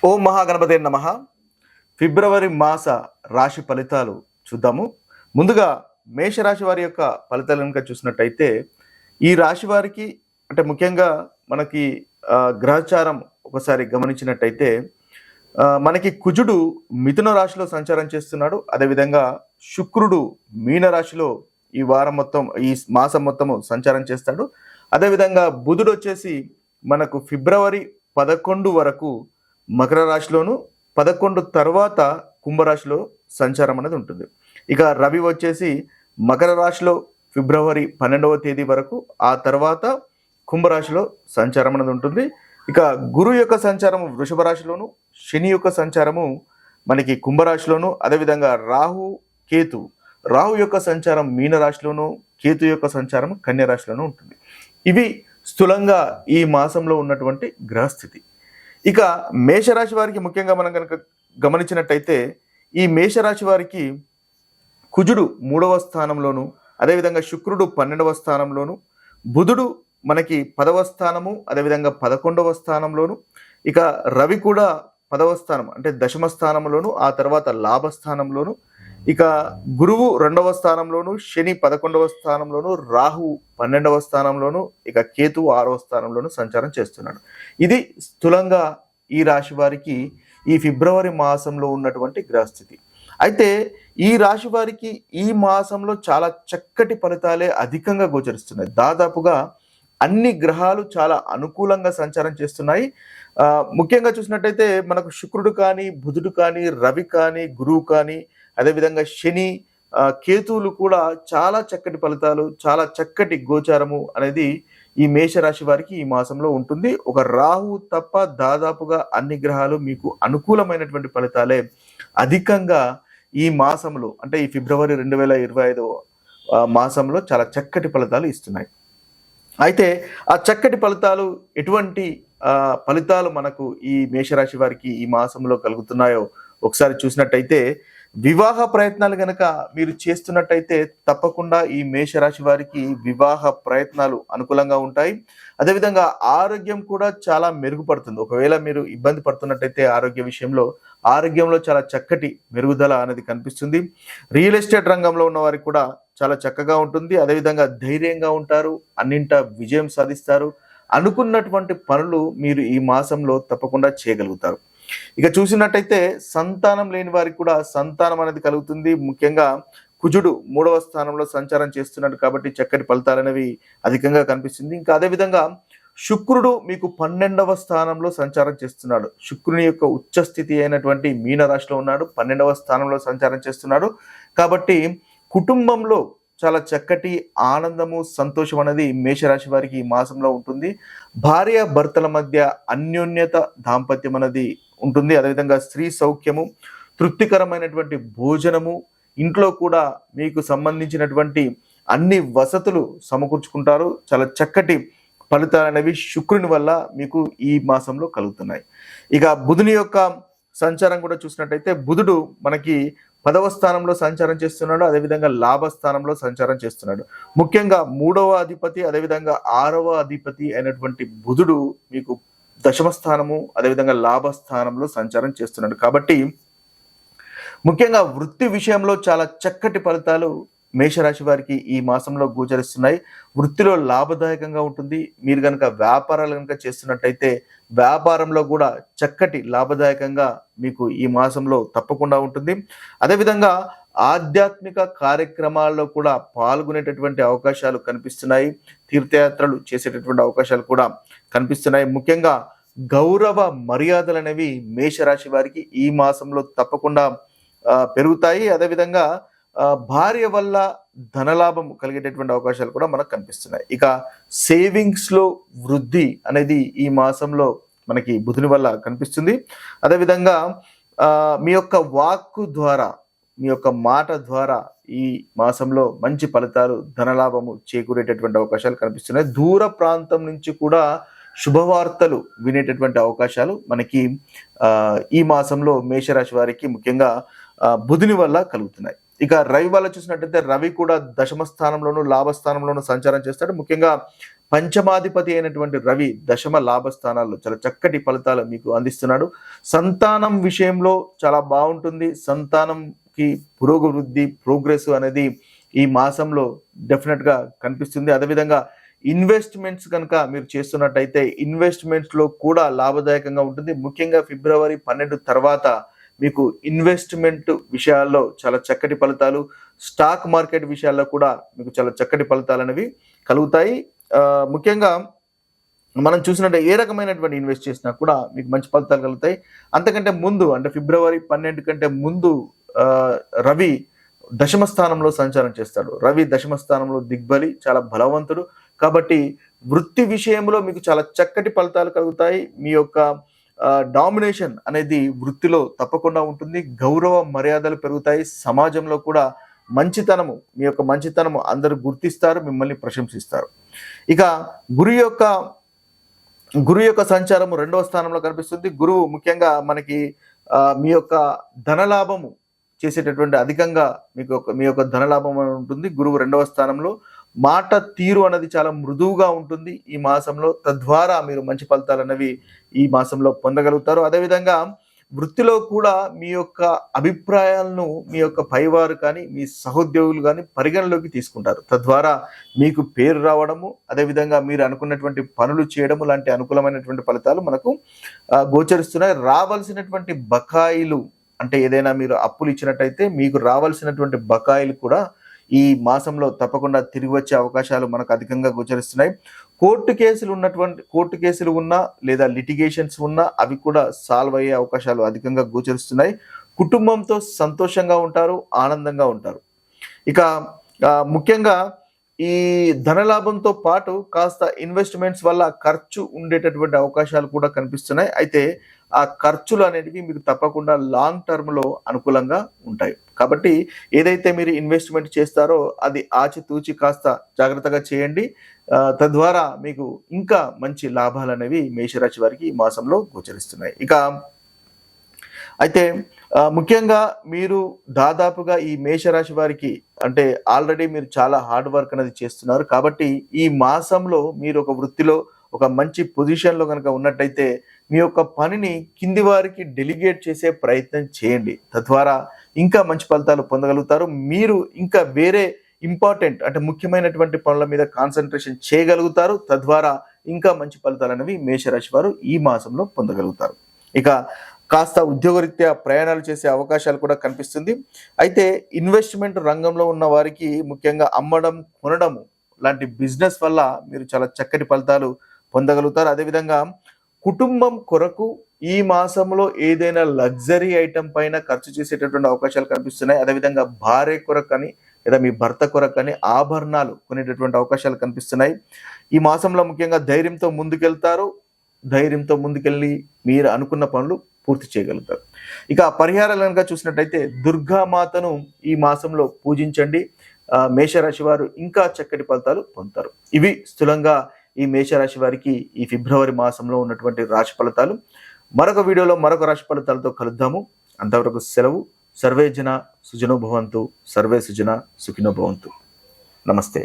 ఓం మహాగణపతే నమః. ఫిబ్రవరి మాస రాశి ఫలితాలు చూద్దాము. ముందుగా మేషరాశి వారి యొక్క ఫలితాలు కనుక చూసినట్టయితే ఈ రాశి వారికి అంటే ముఖ్యంగా మనకి గ్రహచారం ఒకసారి గమనించినట్టయితే మనకి కుజుడు మిథున రాశిలో సంచారం చేస్తున్నాడు. అదేవిధంగా శుక్రుడు మీన రాశిలో ఈ వారం మొత్తం ఈ మాసం మొత్తము సంచారం చేస్తాడు. అదేవిధంగా బుధుడు వచ్చేసి మనకు ఫిబ్రవరి 11 వరకు మకర రాశిలోను 11 తర్వాత కుంభరాశిలో సంచారం అనేది ఉంటుంది. ఇక రవి వచ్చేసి మకర రాశిలో ఫిబ్రవరి 12వ తేదీ వరకు, ఆ తర్వాత కుంభరాశిలో సంచారం అనేది ఉంటుంది. ఇక గురు యొక్క సంచారము వృషభ రాశిలోను, శని యొక్క సంచారము మనకి కుంభరాశిలోను, అదేవిధంగా రాహు యొక్క సంచారం మీన రాశిలోను, కేతు యొక్క సంచారం కన్య రాశిలోను ఉంటుంది. ఇవి స్థూలంగా ఈ మాసంలో ఉన్నటువంటి గ్రహస్థితి. ఇక మేషరాశి వారికి ముఖ్యంగా మనం కనుక గమనించినట్టయితే ఈ మేషరాశి వారికి కుజుడు 3వ స్థానంలోను, అదేవిధంగా శుక్రుడు 12వ స్థానంలోను, బుధుడు మనకి 10వ స్థానము, అదేవిధంగా 11వ స్థానంలోను, ఇక రవి కూడా 10వ స్థానం అంటే దశమ స్థానంలోను, ఆ తర్వాత లాభస్థానంలోను, ఇక గురువు 2వ స్థానంలోను, శని 11వ స్థానంలోను, రాహు 12వ స్థానంలోను, ఇక కేతు 6వ స్థానంలోను సంచారం చేస్తున్నాడు. ఇది స్థూలంగా ఈ రాశి వారికి ఈ ఫిబ్రవరి మాసంలో ఉన్నటువంటి గ్రహస్థితి. అయితే ఈ రాశి వారికి ఈ మాసంలో చాలా చక్కటి ఫలితాలే అధికంగా గోచరిస్తున్నాయి. దాదాపుగా అన్ని గ్రహాలు చాలా అనుకూలంగా సంచారం చేస్తున్నాయి. ముఖ్యంగా చూసినట్టయితే మనకు శుక్రుడు కానీ, బుధుడు కానీ, రవి కానీ, గురువు కానీ, అదేవిధంగా శని, కేతువులు కూడా చాలా చక్కటి ఫలితాలు, చాలా చక్కటి గోచారము అనేది ఈ మేషరాశి వారికి ఈ మాసంలో ఉంటుంది. ఒక రాహు తప్ప దాదాపుగా అన్ని గ్రహాలు మీకు అనుకూలమైనటువంటి ఫలితాలే అధికంగా ఈ మాసంలో అంటే ఈ ఫిబ్రవరి 2025 మాసంలో చాలా చక్కటి ఫలితాలు ఇస్తున్నాయి. అయితే ఆ చక్కటి ఫలితాలు ఎటువంటి ఫలితాలు మనకు ఈ మేషరాశి వారికి ఈ మాసంలో కలుగుతున్నాయో ఒకసారి చూసినట్టయితే, వివాహ ప్రయత్నాలు గనక మీరు చేస్తున్నట్టయితే తప్పకుండా ఈ మేషరాశి వారికి వివాహ ప్రయత్నాలు అనుకూలంగా ఉంటాయి. అదేవిధంగా ఆరోగ్యం కూడా చాలా మెరుగుపడుతుంది. ఒకవేళ మీరు ఇబ్బంది పడుతున్నట్టయితే ఆరోగ్యంలో చాలా చక్కటి మెరుగుదల అనేది కనిపిస్తుంది. రియల్ ఎస్టేట్ రంగంలో ఉన్న వారికి కూడా చాలా చక్కగా ఉంటుంది. అదేవిధంగా ధైర్యంగా ఉంటారు, అన్నింట విజయం సాధిస్తారు. అనుకున్నటువంటి పనులు మీరు ఈ మాసంలో తప్పకుండా చేయగలుగుతారు. ఇక చూసినట్టయితే సంతానం లేని వారికి కూడా సంతానం అనేది కలుగుతుంది. ముఖ్యంగా కుజుడు 3వ స్థానంలో సంచారం చేస్తున్నాడు కాబట్టి చక్కటి ఫలితాలు అనేవి అధికంగా కనిపిస్తుంది. ఇంకా అదేవిధంగా శుక్రుడు మీకు 12వ స్థానంలో సంచారం చేస్తున్నాడు. శుక్రుని యొక్క ఉచ్చ స్థితి అయినటువంటి మీన రాశిలో ఉన్నాడు, 12వ స్థానంలో సంచారం చేస్తున్నాడు. కాబట్టి కుటుంబంలో చాలా చక్కటి ఆనందము, సంతోషం అనేది మేషరాశి వారికి ఈ మాసంలో ఉంటుంది. భార్య భర్తల మధ్య అన్యోన్యత, దాంపత్యం అనేది ఉంటుంది. అదేవిధంగా స్త్రీ సౌఖ్యము, తృప్తికరమైనటువంటి భోజనము, ఇంట్లో కూడా మీకు సంబంధించినటువంటి అన్ని వసతులు సమకూర్చుకుంటారు. చాలా చక్కటి ఫలితాలు అనేవి శుక్రుని వల్ల మీకు ఈ మాసంలో కలుగుతున్నాయి. ఇక బుధుని యొక్క సంచారం కూడా చూసినట్టయితే బుధుడు మనకి 10వ స్థానంలో సంచారం చేస్తున్నాడు, అదేవిధంగా లాభస్థానంలో సంచారం చేస్తున్నాడు. ముఖ్యంగా 3వ అధిపతి, అదేవిధంగా 6వ అధిపతి అయినటువంటి బుధుడు మీకు దశమ స్థానము, అదేవిధంగా లాభస్థానంలో సంచారం చేస్తున్నాడు. కాబట్టి ముఖ్యంగా వృత్తి విషయంలో చాలా చక్కటి ఫలితాలు మేషరాశి వారికి ఈ మాసంలో గోచరిస్తున్నాయి. వృత్తిలో లాభదాయకంగా ఉంటుంది. మీరు కనుక వ్యాపారాలు కనుక చేస్తున్నట్టయితే వ్యాపారంలో కూడా చక్కటి లాభదాయకంగా మీకు ఈ మాసంలో తప్పకుండా ఉంటుంది. అదేవిధంగా ఆధ్యాత్మిక కార్యక్రమాల్లో కూడా పాల్గొనేటటువంటి అవకాశాలు కనిపిస్తున్నాయి. తీర్థయాత్రలు చేసేటటువంటి అవకాశాలు కూడా కనిపిస్తున్నాయి. ముఖ్యంగా గౌరవ మర్యాదలు అనేవి మేషరాశి వారికి ఈ మాసంలో తప్పకుండా పెరుగుతాయి. అదేవిధంగా భార్య వల్ల ధనలాభం కలిగేటటువంటి అవకాశాలు కూడా మనకు కనిపిస్తున్నాయి. ఇక సేవింగ్స్లో వృద్ధి అనేది ఈ మాసంలో మనకి బుధుని వల్ల కనిపిస్తుంది. అదేవిధంగా మీ యొక్క వాక్కు ద్వారా, మీ యొక్క మాట ద్వారా ఈ మాసంలో మంచి ఫలితాలు, ధనలాభము చేకూరేటటువంటి అవకాశాలు కనిపిస్తున్నాయి. దూర ప్రాంతం నుంచి కూడా శుభవార్తలు వినేటటువంటి అవకాశాలు మనకి ఈ మాసంలో మేషరాశి వారికి ముఖ్యంగా బుధుని వల్ల కలుగుతున్నాయి. ఇక రవి వల్ల చూసినట్టయితే రవి కూడా దశమ స్థానంలోను, లాభస్థానంలోను సంచారం చేస్తాడు. ముఖ్యంగా పంచమాధిపతి అయినటువంటి రవి దశమ లాభ స్థానాల్లో చాలా చక్కటి ఫలితాలు మీకు అందిస్తున్నాడు. సంతానం విషయంలో చాలా బాగుంటుంది. సంతానంకి పురోగవృద్ధి ప్రోగ్రెస్ అనేది ఈ మాసంలో డెఫినెట్గా కనిపిస్తుంది. అదేవిధంగా ఇన్వెస్ట్మెంట్స్ కనుక మీరు చేస్తున్నట్టయితే ఇన్వెస్ట్మెంట్స్లో కూడా లాభదాయకంగా ఉంటుంది. ముఖ్యంగా ఫిబ్రవరి 12 తర్వాత మీకు ఇన్వెస్ట్మెంట్ విషయాల్లో చాలా చక్కటి ఫలితాలు, స్టాక్ మార్కెట్ విషయాల్లో కూడా మీకు చాలా చక్కటి ఫలితాలు అనేవి కలుగుతాయి. ముఖ్యంగా మనం చూసినట్టు ఏ రకమైనటువంటి ఇన్వెస్ట్ చేసినా కూడా మీకు మంచి ఫలితాలు కలుగుతాయి. అంతకంటే ముందు అంటే ఫిబ్రవరి 12 కంటే ముందు రవి దశమ స్థానంలో సంచారం చేస్తాడు. రవి దశమ స్థానంలో దిగ్బలి, చాలా బలవంతుడు. కాబట్టి వృత్తి విషయంలో మీకు చాలా చక్కటి ఫలితాలు కలుగుతాయి. మీ యొక్క డామినేషన్ అనేది వృత్తిలో తప్పకుండా ఉంటుంది. గౌరవ మర్యాదలు పెరుగుతాయి. సమాజంలో కూడా మంచితనము, మీ యొక్క మంచితనము అందరూ గుర్తిస్తారు, మిమ్మల్ని ప్రశంసిస్తారు. ఇక గురు యొక్క సంచారము 2వ స్థానంలో కనిపిస్తుంది. గురువు ముఖ్యంగా మనకి మీ యొక్క ధనలాభము చేసేటటువంటి అధికంగా మీ యొక్క ధనలాభం ఉంటుంది. గురువు 2వ స్థానంలో. మాట తీరు అనేది చాలా మృదువుగా ఉంటుంది ఈ మాసంలో. తద్వారా మీరు మంచి ఫలితాలు అనేవి ఈ మాసంలో పొందగలుగుతారు. అదేవిధంగా వృత్తిలో కూడా మీ యొక్క అభిప్రాయాలను మీ యొక్క పైవారు కానీ మీ సహోద్యోగులు కానీ పరిగణలోకి తీసుకుంటారు. తద్వారా మీకు పేరు రావడము, అదేవిధంగా మీరు అనుకున్నటువంటి పనులు చేయడము లాంటి అనుకూలమైనటువంటి ఫలితాలు మనకు గోచరిస్తున్నాయి. రావాల్సినటువంటి బకాయిలు అంటే ఏదైనా మీరు అప్పులు ఇచ్చినట్టయితే మీకు రావాల్సినటువంటి బకాయిలు కూడా ఈ మాసంలో తప్పకుండా తిరిగి వచ్చే అవకాశాలు మనకు అధికంగా గోచరిస్తున్నాయి. కోర్టు కేసులు ఉన్నా లేదా లిటిగేషన్స్ ఉన్నా అవి కూడా సాల్వ్ అయ్యే అవకాశాలు అధికంగా గోచరిస్తున్నాయి. కుటుంబంతో సంతోషంగా ఉంటారు, ఆనందంగా ఉంటారు. ఇక ముఖ్యంగా ఈ ధనలాభంతో పాటు కాస్త ఇన్వెస్ట్మెంట్స్ వల్ల ఖర్చు ఉండేటటువంటి అవకాశాలు కూడా కనిపిస్తున్నాయి. అయితే ఆ ఖర్చులు అనేటివి మీకు తప్పకుండా లాంగ్ టర్మ్లో అనుకూలంగా ఉంటాయి. కాబట్టి ఏదైతే మీరు ఇన్వెస్ట్మెంట్ చేస్తారో అది ఆచితూచి కాస్త జాగ్రత్తగా చేయండి. తద్వారా మీకు ఇంకా మంచి లాభాలు అనేవి మేషరాశి వారికి ఈ మాసంలో గోచరిస్తున్నాయి. ఇక అయితే ముఖ్యంగా మీరు దాదాపుగా ఈ మేషరాశి వారికి అంటే ఆల్రెడీ మీరు చాలా హార్డ్ వర్క్ అనేది చేస్తున్నారు. కాబట్టి ఈ మాసంలో మీరు ఒక వృత్తిలో ఒక మంచి పొజిషన్లో కనుక ఉన్నట్టయితే మీ యొక్క పనిని కింది వారికి డెలిగేట్ చేసే ప్రయత్నం చేయండి. తద్వారా ఇంకా మంచి ఫలితాలు పొందగలుగుతారు. మీరు ఇంకా వేరే ఇంపార్టెంట్ అంటే ముఖ్యమైనటువంటి పనుల మీద కాన్సన్ట్రేషన్ చేయగలుగుతారు. తద్వారా ఇంకా మంచి ఫలితాలు అనేవి మేషరాశి వారు ఈ మాసంలో పొందగలుగుతారు. ఇక కాస్త ఉద్యోగరీత్యా ప్రయాణాలు చేసే అవకాశాలు కూడా కనిపిస్తుంది. అయితే ఇన్వెస్ట్మెంట్ రంగంలో ఉన్న వారికి ముఖ్యంగా అమ్మడం, కొనడం లాంటి బిజినెస్ వల్ల మీరు చాలా చక్కటి ఫలితాలు పొందగలుగుతారు. అదేవిధంగా కుటుంబం కొరకు ఈ మాసంలో ఏదైనా లగ్జరీ ఐటమ్ పైన ఖర్చు చేసేటటువంటి అవకాశాలు కనిపిస్తున్నాయి. అదేవిధంగా భార్య కొరకు కానీ లేదా మీ భర్త కొరకు కానీ ఆభరణాలు కొనేటటువంటి అవకాశాలు కనిపిస్తున్నాయి. ఈ మాసంలో ముఖ్యంగా ధైర్యంతో ముందుకెళ్తారు. ధైర్యంతో ముందుకెళ్ళి మీరు అనుకున్న పనులు పూర్తి చేయగలుగుతారు. ఇక పరిహారాలు కనుక చూసినట్టయితే దుర్గామాతను ఈ మాసంలో పూజించండి. మేషరాశి వారు ఇంకా చక్కటి ఫలితాలు పొందుతారు. ఇవి స్థూలంగా ఈ మేషరాశి వారికి ఈ ఫిబ్రవరి మాసంలో ఉన్నటువంటి రాశి ఫలితాలు. మరొక వీడియోలో మరొక రాశి ఫలితాలతో కలుద్దాము. అంతవరకు సెలవు. సర్వే జన సుజనో భవంతు, సర్వే సుజన సుఖినో భవంతు. నమస్తే.